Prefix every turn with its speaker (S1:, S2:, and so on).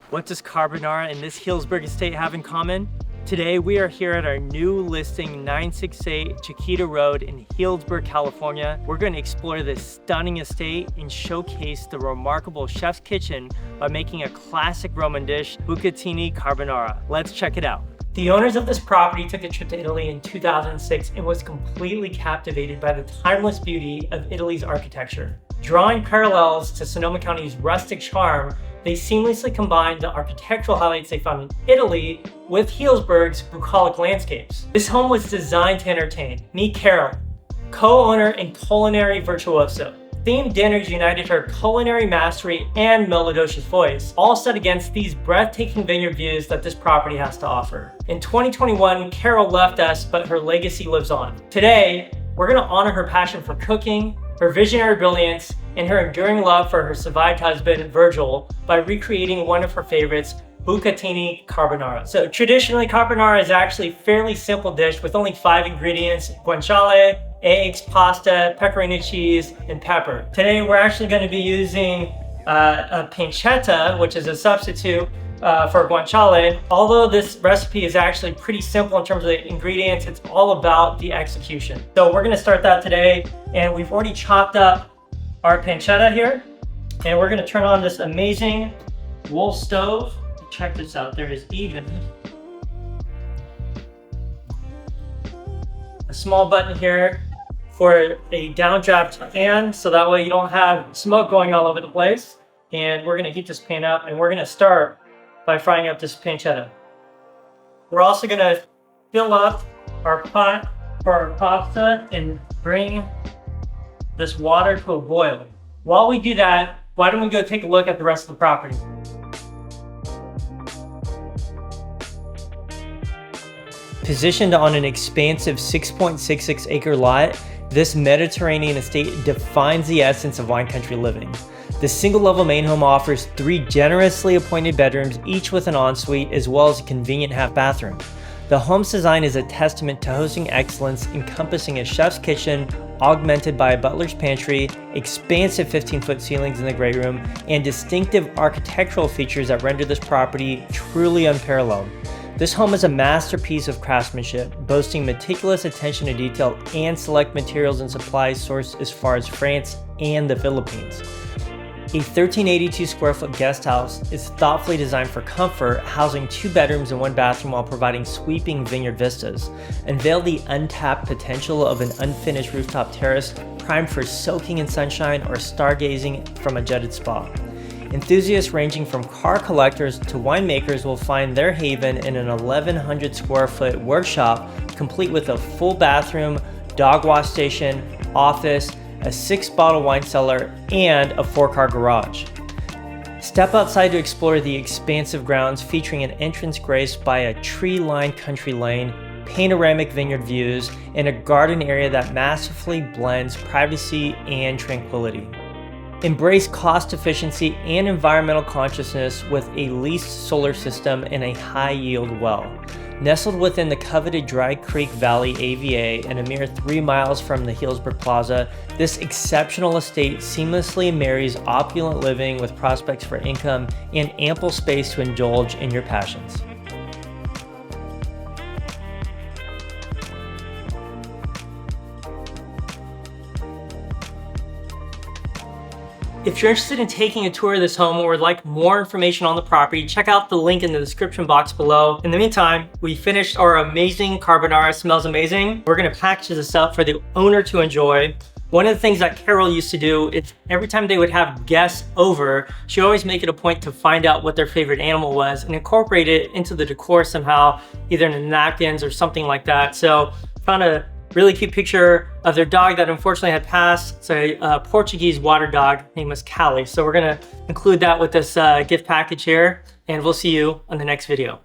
S1: What does carbonara and this Healdsburg estate have in common? Today we are here at our new listing 968 Chiquita Rd in Healdsburg, California. We're going to explore this stunning estate and showcase the remarkable chef's kitchen by making a classic Roman dish, Bucatini Carbonara. Let's check it out. The owners of this property took a trip to Italy in 2006 and was completely captivated by the timeless beauty of Italy's architecture. Drawing parallels to Sonoma County's rustic charm, they seamlessly combined the architectural highlights they found in Italy with Healdsburg's bucolic landscapes. This home was designed to entertain. Meet Carol, co-owner and culinary virtuoso. Themed dinners united her culinary mastery and melodious voice, all set against these breathtaking vineyard views that this property has to offer. In 2021, Carol left us, but her legacy lives on. Today, we're going to honor her passion for cooking, her visionary brilliance, and her enduring love for her survived husband, Virgil, by recreating one of her favorites, Bucatini Carbonara. So traditionally, carbonara is actually a fairly simple dish with only 5 ingredients: guanciale, eggs, pasta, pecorino cheese, and pepper. Today, we're actually going to be using a pancetta, which is a substitute for guanciale. Although this recipe is actually pretty simple in terms of the ingredients, it's all about the execution. So we're going to start that today, and we've already chopped up our pancetta here, and we're going to turn on this amazing wool stove. Check this out, there is even a small button here for a downdraft pan, so that way you don't have smoke going all over the place. And we're going to heat this pan up, and we're going to start by frying up this pancetta. We're also going to fill up our pot for our pasta and bring this water to a boil. While we do that, why don't we go take a look at the rest of the property? Positioned on an expansive 6.66 acre lot, this Mediterranean estate defines the essence of wine country living. The single-level main home offers 3 generously appointed bedrooms, each with an ensuite, as well as a convenient half bathroom. The home's design is a testament to hosting excellence, encompassing a chef's kitchen, augmented by a butler's pantry, expansive 15-foot ceilings in the great room, and distinctive architectural features that render this property truly unparalleled. This home is a masterpiece of craftsmanship, boasting meticulous attention to detail and select materials and supplies sourced as far as France and the Philippines. A 1382 square foot guest house is thoughtfully designed for comfort, housing 2 bedrooms and 1 bathroom while providing sweeping vineyard vistas. Unveil the untapped potential of an unfinished rooftop terrace primed for soaking in sunshine or stargazing from a jetted spa. Enthusiasts ranging from car collectors to winemakers will find their haven in an 1,100 square foot workshop, complete with a full bathroom, dog wash station, office, a 6-bottle wine cellar, and a 4-car garage. Step outside to explore the expansive grounds, featuring an entrance graced by a tree-lined country lane, panoramic vineyard views, and a garden area that masterfully blends privacy and tranquility. Embrace cost efficiency and environmental consciousness with a leased solar system and a high-yield well. Nestled within the coveted Dry Creek Valley AVA and a mere 3 miles from the Healdsburg Plaza, this exceptional estate seamlessly marries opulent living with prospects for income and ample space to indulge in your passions. If you're interested in taking a tour of this home or would like more information on the property, check out the link in the description box below. In the meantime, we finished our amazing carbonara. It smells amazing. We're gonna package this up for the owner to enjoy. One of the things that Carol used to do is every time they would have guests over, she'd always make it a point to find out what their favorite animal was and incorporate it into the decor somehow, either in the napkins or something like that. So found a really cute picture of their dog that unfortunately had passed. It's a Portuguese water dog named was Callie. So we're gonna include that with this gift package here, and we'll see you on the next video.